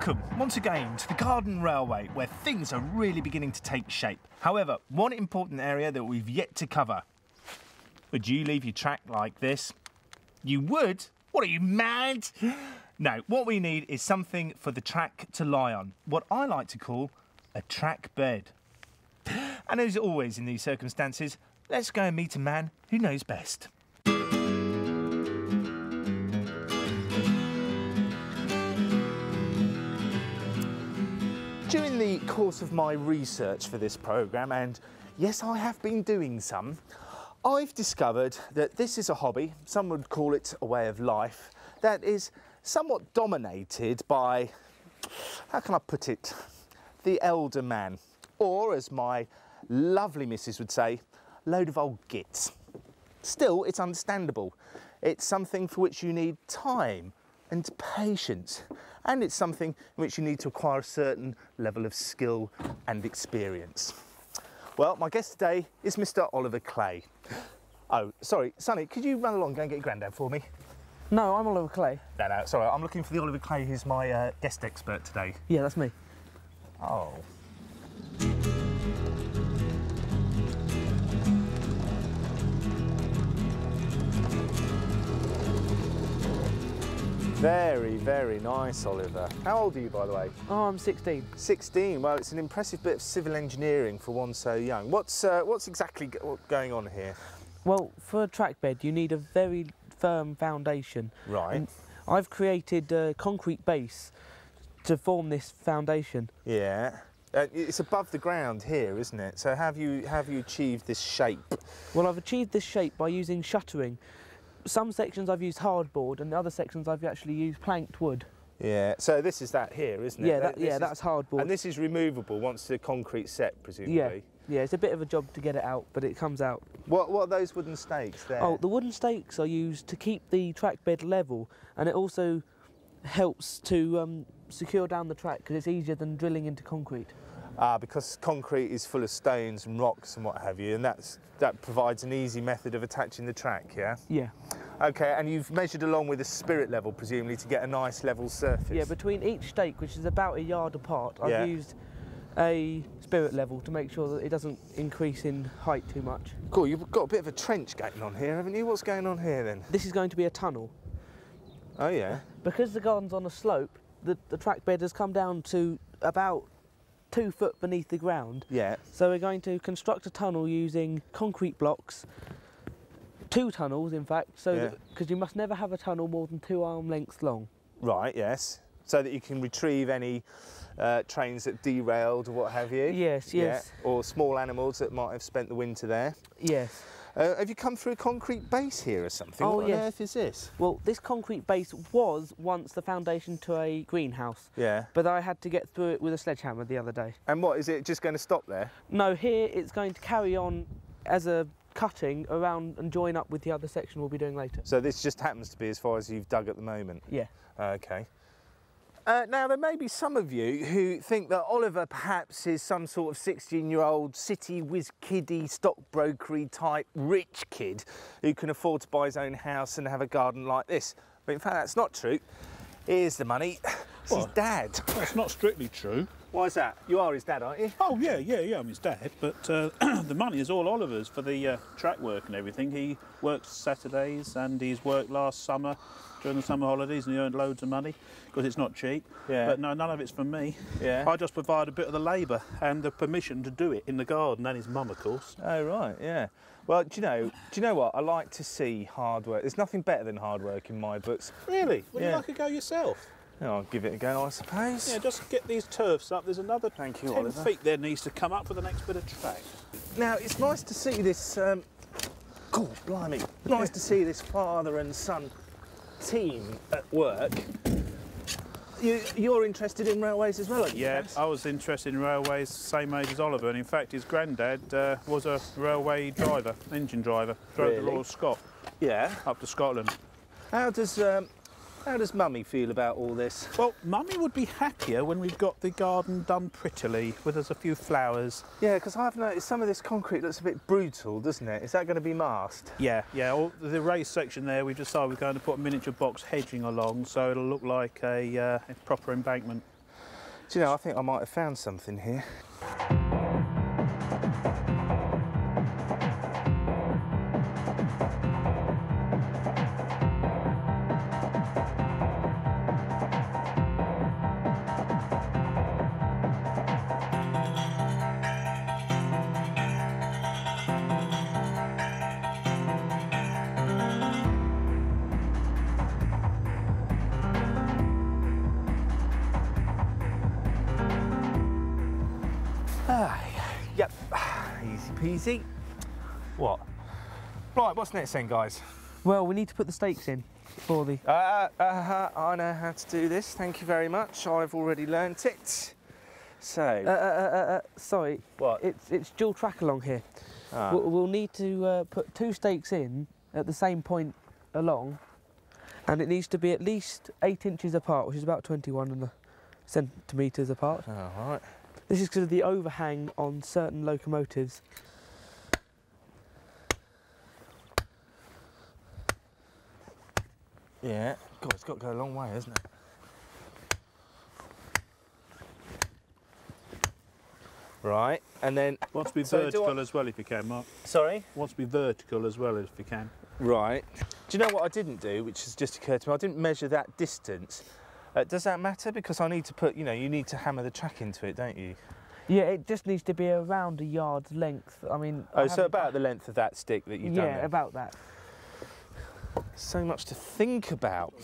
Welcome once again to the Garden Railway, where things are really beginning to take shape. However, one important area that we've yet to cover. Would you leave your track like this? You would? What are you, mad? No, what we need is something for the track to lie on, what I like to call a track bed. And as always in these circumstances, let's go and meet a man who knows best. During the course of my research for this programme, and yes, I have been doing some, I've discovered that this is a hobby, some would call it a way of life, that is somewhat dominated by, how can I put it, the elder man. Or, as my lovely missus would say, load of old gits. Still, it's understandable. It's something for which you need time and patience, and it's something in which you need to acquire a certain level of skill and experience. Well, my guest today is Mr. Oliver Clay. Oh, sorry, Sonny, could you run along, go and get your granddad for me? No, I'm Oliver Clay. No, sorry, I'm looking for the Oliver Clay who's my guest expert today. Yeah, that's me. Oh. Very, very nice, Oliver. How old are you, by the way? Oh, I'm 16. 16. Well, it's an impressive bit of civil engineering for one so young. What's exactly going on here? Well, for a track bed, you need a very firm foundation. Right. And I've created a concrete base to form this foundation. Yeah. It's above the ground here, isn't it? So have you achieved this shape? Well, I've achieved this shape by using shuttering. Some sections I've used hardboard, and the other sections I've actually used planked wood. Yeah, so this is that here, isn't it? Yeah, that's hardboard. And this is removable once the concrete's set, presumably? Yeah, it's a bit of a job to get it out, but it comes out. What are those wooden stakes there? Oh, the wooden stakes are used to keep the track bed level, and it also helps to secure down the track, because it's easier than drilling into concrete. Because concrete is full of stones and rocks and what have you, and that provides an easy method of attaching the track, yeah? Yeah. Okay, and you've measured along with a spirit level, presumably, to get a nice level surface? Yeah, between each stake, which is about a yard apart, I've used a spirit level to make sure that it doesn't increase in height too much. Cool, you've got a bit of a trench going on here, haven't you? What's going on here, then? This is going to be a tunnel. Oh, yeah? Because the garden's on a slope, the track bed has come down to about 2 foot beneath the ground. Yeah. So we're going to construct a tunnel using concrete blocks, 2 tunnels in fact, so because you must never have a tunnel more than 2 arm lengths long. Right, yes. So that you can retrieve any trains that derailed or what have you. Yes. Yeah. Or small animals that might have spent the winter there. Yes. Have you come through a concrete base here or something? Oh, what on earth is this? Well, this concrete base was once the foundation to a greenhouse. Yeah. But I had to get through it with a sledgehammer the other day. And what, is it just going to stop there? No, here it's going to carry on as a cutting around and join up with the other section we'll be doing later. So this just happens to be as far as you've dug at the moment? Yeah. Okay. Now, there may be some of you who think that Oliver perhaps is some sort of 16-year-old city whiz-kiddie, stockbrokery type rich kid who can afford to buy his own house and have a garden like this. But in fact, that's not true. Here's the money. It's his dad. That's not strictly true. Why is that? You are his dad, aren't you? Oh, yeah, I'm his dad. But the money is all Oliver's for the track work and everything. He works Saturdays and he's worked last summer during the summer holidays and he earned loads of money because it's not cheap. Yeah. But no, none of it's from me. Yeah. I just provide a bit of the labour and the permission to do it in the garden, and his mum, of course. Oh, right, yeah. Well, do you know what? I like to see hard work. There's nothing better than hard work in my books. Really? Would you like to go yourself? Yeah, I'll give it a go, I suppose. Yeah, just get these turfs up. There's another 10 Oliver. feet there needs to come up for the next bit of track. Now, it's nice to see this... God, blimey. Nice to see this father and son team at work. You're interested in railways as well, aren't you? Yeah, I was interested in railways same age as Oliver, and in fact his granddad was a railway driver, engine driver, drove the Royal Scot. Yeah. Up to Scotland. How does How does Mummy feel about all this? Well, Mummy would be happier when we've got the garden done prettily, with us a few flowers. Yeah, because I've noticed some of this concrete looks a bit brutal, doesn't it? Is that going to be masked? Yeah. All the raised section there, we've decided we're going to put a miniature box hedging along, so it'll look like a proper embankment. Do you know, I think I might have found something here. Yep, easy peasy. What? Right, what's next then, guys? Well, we need to put the stakes in for the... I know how to do this, thank you very much. I've already learnt it. So... sorry. What? It's dual track along here. Ah. We'll need to put 2 stakes in at the same point along, and it needs to be at least 8 inches apart, which is about 21 centimetres apart. All right. This is because of the overhang on certain locomotives. Yeah, God, it's got to go a long way, hasn't it? Right, and then... Wants to be vertical as well if you can, Mark. Sorry? Wants to be vertical as well if you can. Right. Do you know what I didn't do, which has just occurred to me? I didn't measure that distance. Does that matter? Because I need to put, you know, you need to hammer the track into it, don't you? Yeah, it just needs to be around a yard's length. I mean... Oh, so about the length of that stick that you've done Yeah, there. about that. So much to think about.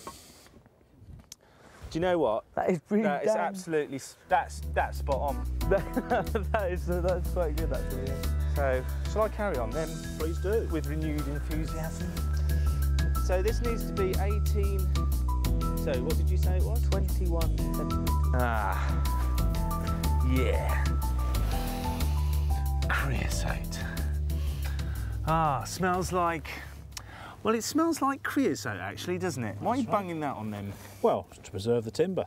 Do you know what? That is pretty That is absolutely... That's spot on. That's quite good, actually, yeah. So, shall I carry on then? Please do. With renewed enthusiasm. So this needs to be 18... So, what did you say it was? 21 centimetres. Ah, yeah. Creosote. Ah, smells like... Well, it smells like creosote, actually, doesn't it? Why are you bunging that on then? Well, to preserve the timber.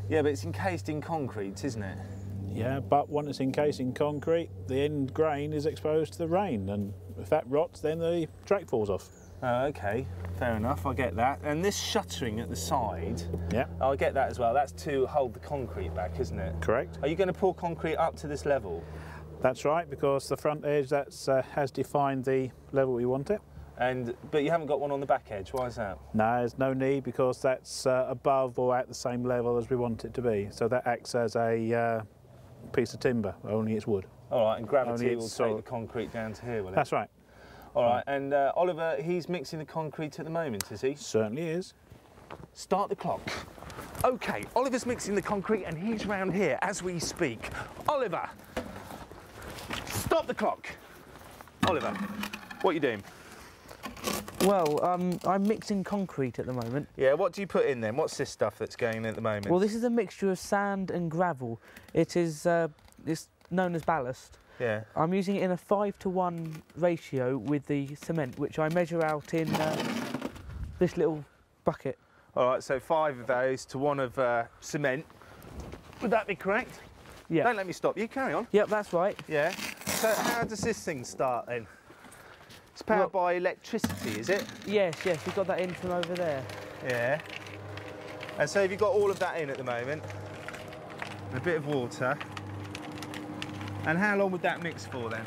Yeah, but it's encased in concrete, isn't it? Yeah, but when it's encased in concrete, the end grain is exposed to the rain, and if that rots, then the track falls off. Oh, okay, fair enough, I get that. And this shuttering at the side, Yeah. I get that as well. That's to hold the concrete back, isn't it? Correct. Are you going to pour concrete up to this level? That's right, because the front edge has defined the level we want it. But you haven't got one on the back edge, why is that? No, there's no need, because that's above or at the same level as we want it to be. So that acts as a piece of timber, only it's wood. All right, and gravity Only will it's take sort the concrete down to here, will it? That's right. All right, and Oliver, he's mixing the concrete at the moment, is he? Certainly is. Start the clock. OK, Oliver's mixing the concrete and he's round here as we speak. Oliver, stop the clock. Oliver, what are you doing? Well, I'm mixing concrete at the moment. Yeah, what do you put in then? What's this stuff that's going in at the moment? Well, this is a mixture of sand and gravel. It is it's known as ballast. Yeah. I'm using it in a 5-to-1 ratio with the cement, which I measure out in this little bucket. All right, so 5 of those to 1 of cement. Would that be correct? Yeah. Don't let me stop you, carry on. Yep, that's right. Yeah. So how does this thing start then? It's powered by electricity, is it? Yes, we got that in from over there. Yeah. And so have you got all of that in at the moment? A bit of water. And how long would that mix for then?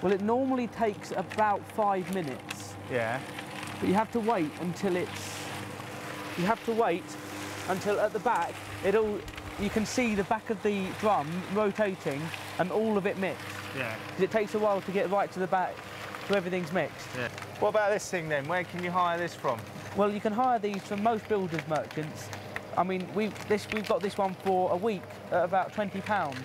Well, it normally takes about 5 minutes. Yeah. But you have to wait until it's... You have to wait until at the back, you can see the back of the drum rotating and all of it mixed. Yeah. 'Cause it takes a while to get right to the back, so everything's mixed. Yeah. What about this thing then? Where can you hire this from? Well, you can hire these from most builders merchants. I mean, we've got this one for a week at about £20.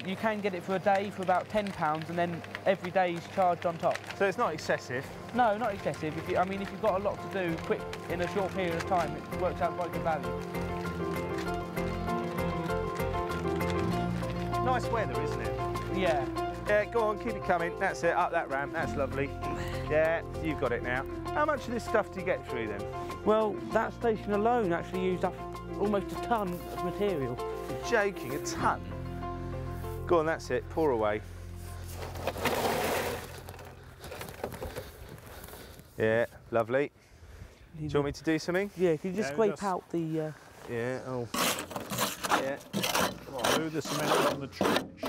You can get it for a day for about £10, and then every day is charged on top. So it's not excessive? No, not excessive. If you've got a lot to do quick in a short period of time, it works out quite good value. Nice weather, isn't it? Yeah. Yeah, go on, keep it coming. That's it, up that ramp, that's lovely. Yeah, you've got it now. How much of this stuff do you get through then? Well, that station alone actually used up almost a tonne of material. You're joking, a tonne? Go on, that's it, pour away. Yeah, lovely. Do you want me to do something? Yeah, can you just Yeah, scrape just- out the... Yeah, oh. Yeah. Move the cement on the trench,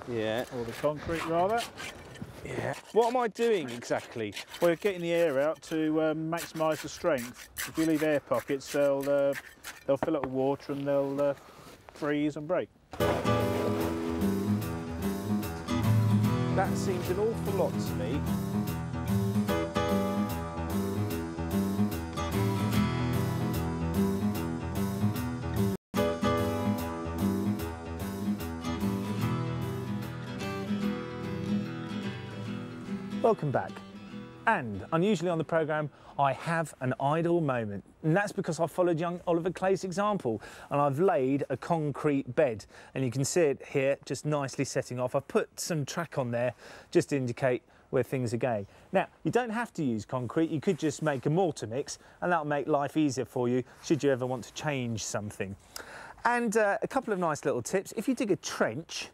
Yeah. or the concrete rather. Yeah. What am I doing exactly? Well, you're getting the air out to maximise the strength. If you leave air pockets, they'll fill up with water and they'll freeze and break. That seems an awful lot to me. Welcome back. And unusually on the programme, I have an idle moment. And that's because I followed young Oliver Clay's example and I've laid a concrete bed. And you can see it here, just nicely setting off. I've put some track on there just to indicate where things are going. Now, you don't have to use concrete. You could just make a mortar mix and that'll make life easier for you should you ever want to change something. And a couple of nice little tips. If you dig a trench,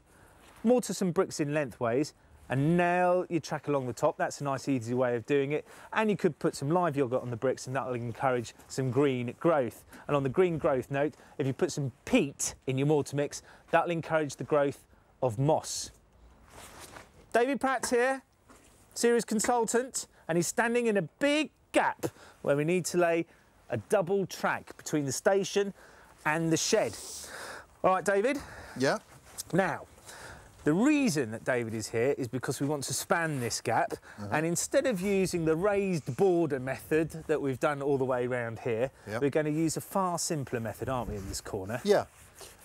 mortar some bricks in lengthways, and nail your track along the top. That's a nice easy way of doing it. And you could put some live yogurt on the bricks and that'll encourage some green growth. And on the green growth note, if you put some peat in your mortar mix, that'll encourage the growth of moss. David Pratt's here, series consultant, and he's standing in a big gap where we need to lay a double track between the station and the shed. All right, David? Yeah. Now, the reason that David is here is because we want to span this gap, and instead of using the raised border method that we've done all the way around here, we're going to use a far simpler method, aren't we, in this corner? Yeah.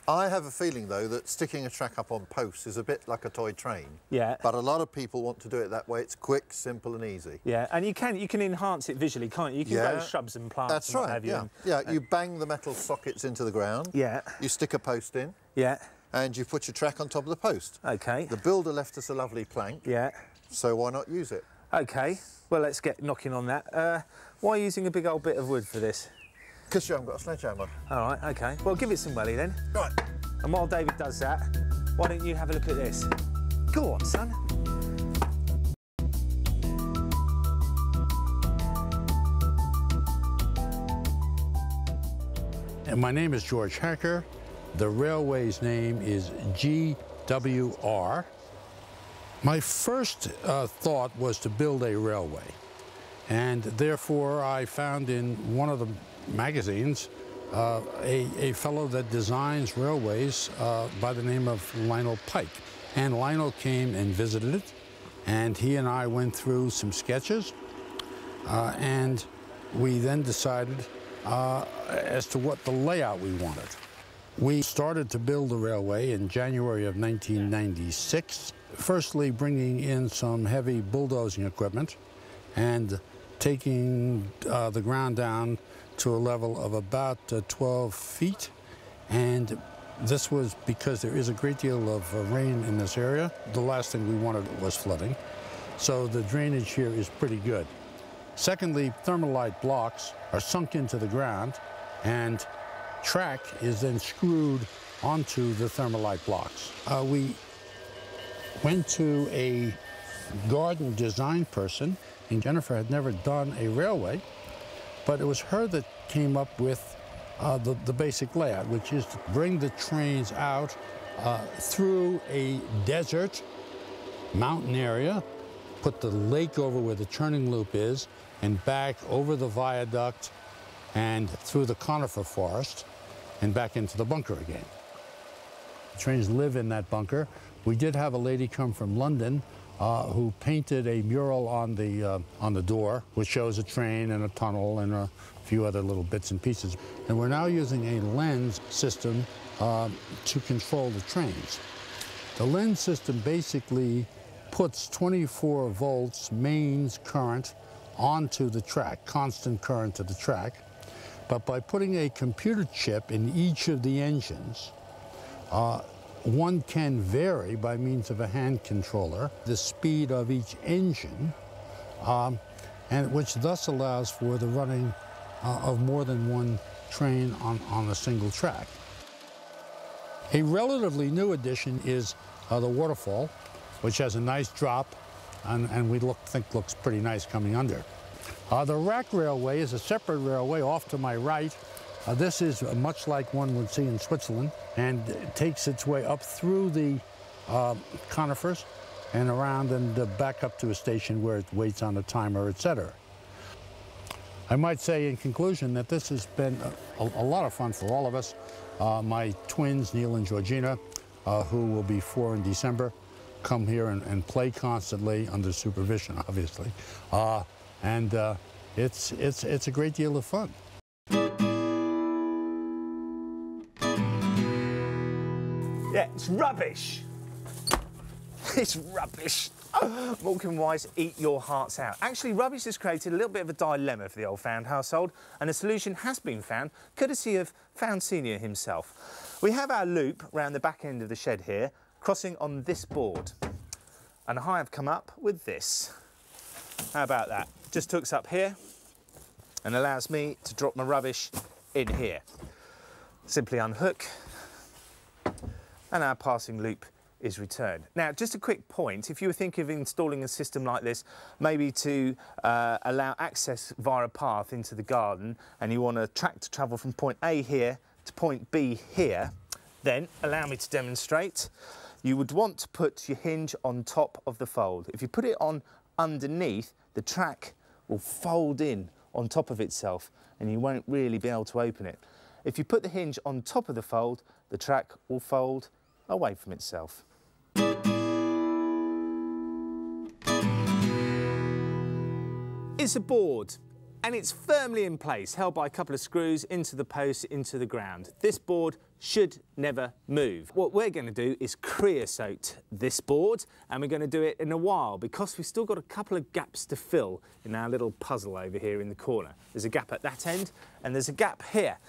I have a feeling, though, that sticking a track up on posts is a bit like a toy train. Yeah. But a lot of people want to do it that way. It's quick, simple and easy. Yeah, and you can enhance it visually, can't you? You can grow shrubs and plants. That's and what right, have you. yeah. Yeah, you bang the metal sockets into the ground. Yeah. You stick a post in. Yeah. And you put your track on top of the post. OK. The builder left us a lovely plank. Yeah. So why not use it? OK. Well, let's get knocking on that. Why using a big old bit of wood for this? Because you haven't got a sledgehammer. All right, OK. Well, give it some welly then. Right. And while David does that, why don't you have a look at this? Go on, son. And my name is George Hacker. The railway's name is GWR. My first thought was to build a railway, and therefore I found in one of the magazines a fellow that designs railways by the name of Lionel Pike. And Lionel came and visited it, and he and I went through some sketches, and we then decided as to what the layout we wanted. We started to build the railway in January of 1996, firstly bringing in some heavy bulldozing equipment and taking the ground down to a level of about 12 feet. And this was because there is a great deal of rain in this area. The last thing we wanted was flooding. So the drainage here is pretty good. Secondly, thermalite blocks are sunk into the ground, and track is then screwed onto the thermalite blocks. We went to a garden design person, and Jennifer had never done a railway, but it was her that came up with the basic layout, which is to bring the trains out through a desert mountain area, put the lake over where the turning loop is, and back over the viaduct and through the conifer forest and back into the bunker again. The trains live in that bunker. We did have a lady come from London who painted a mural on the door, which shows a train and a tunnel and a few other little bits and pieces. And we're now using a lens system to control the trains. The lens system basically puts 24 volts mains current onto the track, constant current to the track. But by putting a computer chip in each of the engines, one can vary by means of a hand controller the speed of each engine, and which thus allows for the running of more than one train on a single track. A relatively new addition is the waterfall, which has a nice drop, and we think looks pretty nice coming under. The rack railway is a separate railway off to my right This is much like one would see in Switzerland, and it takes its way up through the conifers and around and back up to a station where it waits on a timer, etc. I might say in conclusion that this has been a lot of fun for all of us. My twins, Neil and Georgina, who will be 4 in December, come here and play constantly under supervision, obviously. It's a great deal of fun. Yeah, it's rubbish. It's rubbish. Morecambe Wise, eat your hearts out. Actually, rubbish has created a little bit of a dilemma for the Old Found household, and a solution has been found, courtesy of Found Senior himself. We have our loop round the back end of the shed here, crossing on this board. And I have come up with this. How about that? Just hooks up here and allows me to drop my rubbish in here. Simply unhook, and our passing loop is returned. Now, just a quick point, if you were thinking of installing a system like this, maybe to allow access via a path into the garden, and you want a track to travel from point A here to point B here, then allow me to demonstrate. You would want to put your hinge on top of the fold. If you put it on underneath, the track will fold in on top of itself and you won't really be able to open it. If you put the hinge on top of the fold, the track will fold away from itself. It's a board and it's firmly in place, held by a couple of screws into the post, into the ground. This board should never move. What we're going to do is creosote this board, and we're going to do it in a while because we've still got a couple of gaps to fill in our little puzzle over here in the corner. There's a gap at that end and there's a gap here.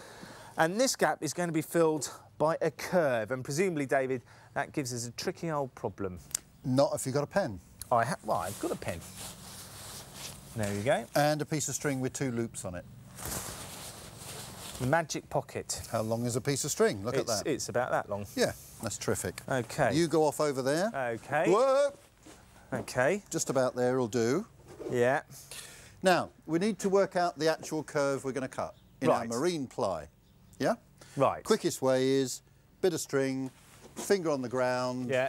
And this gap is going to be filled by a curve, and presumably, David, that gives us a tricky old problem. Not if you've got a pen. Well, I've got a pen. There you go. And a piece of string with 2 loops on it. Magic pocket. How long is a piece of string? Look at that. It's about that long. Yeah, that's terrific. OK. You go off over there. OK. Whoa! OK. Just about there will do. Yeah. Now, we need to work out the actual curve we're going to cut in our marine ply. Yeah? Right. Quickest way is bit of string, finger on the ground. Yeah.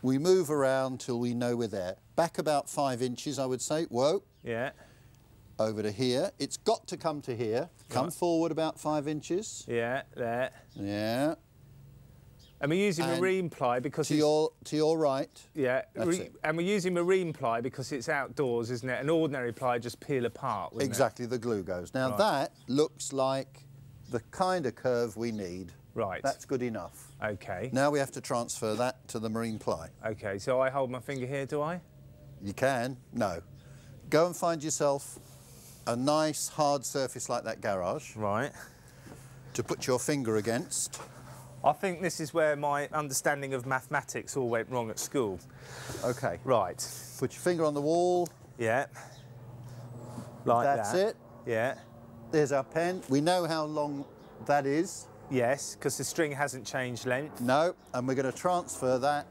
We move around till we know we're there. Back about 5 inches, I would say. Whoa. Yeah. Over to here. It's got to come to here. Come forward about 5 inches. Yeah, there. Yeah. And we're using marine ply because to your right. Yeah. That's it. And we're using marine ply because it's outdoors, isn't it? And ordinary ply just peel apart, wouldn't Exactly, the glue goes. Now that looks like the kind of curve we need. Right. That's good enough. OK. Now we have to transfer that to the marine ply. OK, so I hold my finger here, do I? You can. No. Go and find yourself a nice hard surface like that garage. Right. To put your finger against. I think this is where my understanding of mathematics all went wrong at school. OK. Right. Put your finger on the wall. Yeah. Like that. That's it. Yeah. There's our pen. We know how long that is. Yes, because the string hasn't changed length. No, and we're going to transfer that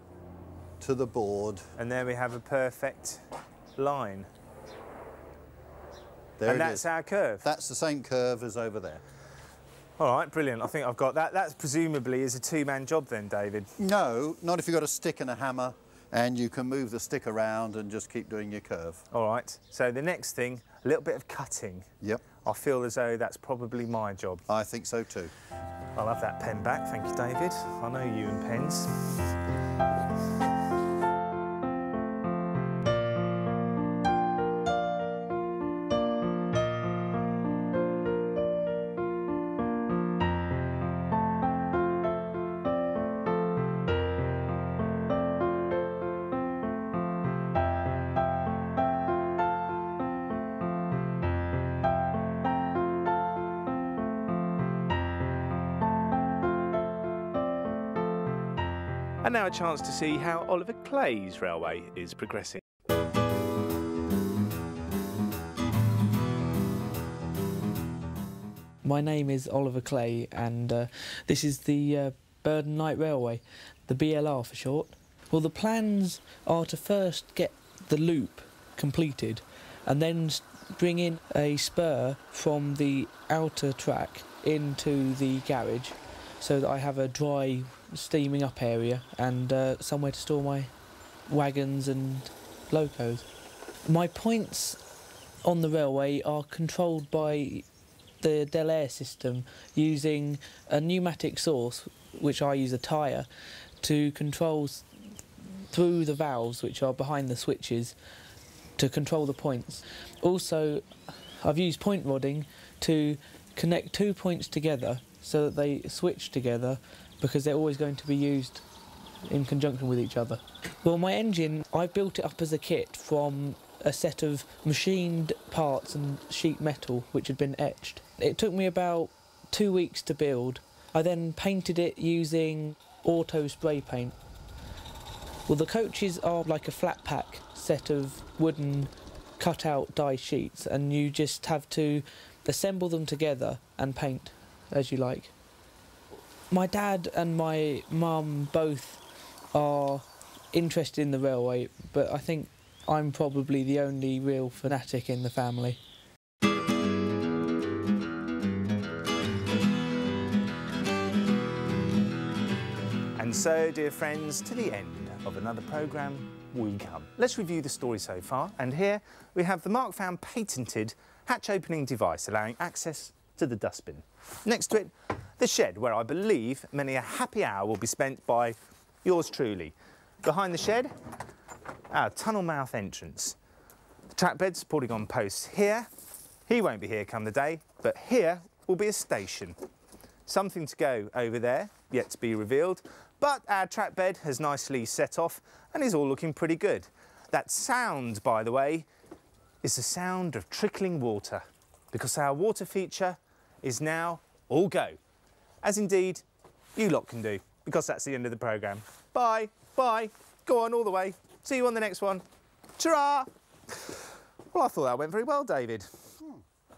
to the board. And there we have a perfect line. There and it that's is. our curve. That's the same curve as over there. All right, brilliant. I think I've got that. That presumably is a 2-man job then, David. No, not if you've got a stick and a hammer and you can move the stick around and just keep doing your curve. All right. So the next thing, a little bit of cutting. Yep. I feel as though that's probably my job. I think so too. I'll have that pen back. Thank you, David. I know you and pens. And now a chance to see how Oliver Clay's railway is progressing. My name is Oliver Clay, and this is the Burden Light Railway, the BLR for short. Well, the plans are to first get the loop completed and then bring in a spur from the outer track into the garage so that I have a dry steaming up area and somewhere to store my wagons and locos. My points on the railway are controlled by the Del Air system using a pneumatic source, which I use a tyre, to control through the valves which are behind the switches to control the points. Also, I've used point rodding to connect 2 points together so that they switch together, because they're always going to be used in conjunction with each other. Well, my engine, I built it up as a kit from a set of machined parts and sheet metal which had been etched. It took me about 2 weeks to build. I then painted it using auto spray paint. Well, the coaches are like a flat pack set of wooden cut-out die sheets, and you just have to assemble them together and paint as you like. My dad and my mum both are interested in the railway, but I think I'm probably the only real fanatic in the family. And so, dear friends, to the end of another programme we come. Let's review the story so far, and here we have the Mark found patented hatch opening device allowing access to the dustbin. Next to it, the shed, where I believe many a happy hour will be spent by yours truly. Behind the shed, our tunnel mouth entrance. The track bed supporting on posts here. He won't be here come the day, but here will be a station. Something to go over there, yet to be revealed, but our track bed has nicely set off and is all looking pretty good. That sound, by the way, is the sound of trickling water, because our water feature is now all go, as indeed you lot can do, because that's the end of the programme. Bye, bye, go on all the way. See you on the next one. Ta-ra! Well, I thought that went very well, David.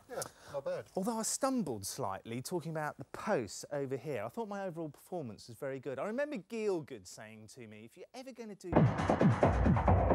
Yeah, not bad. Although I stumbled slightly talking about the posts over here, I thought my overall performance was very good. I remember Gielgud saying to me, if you're ever going to do...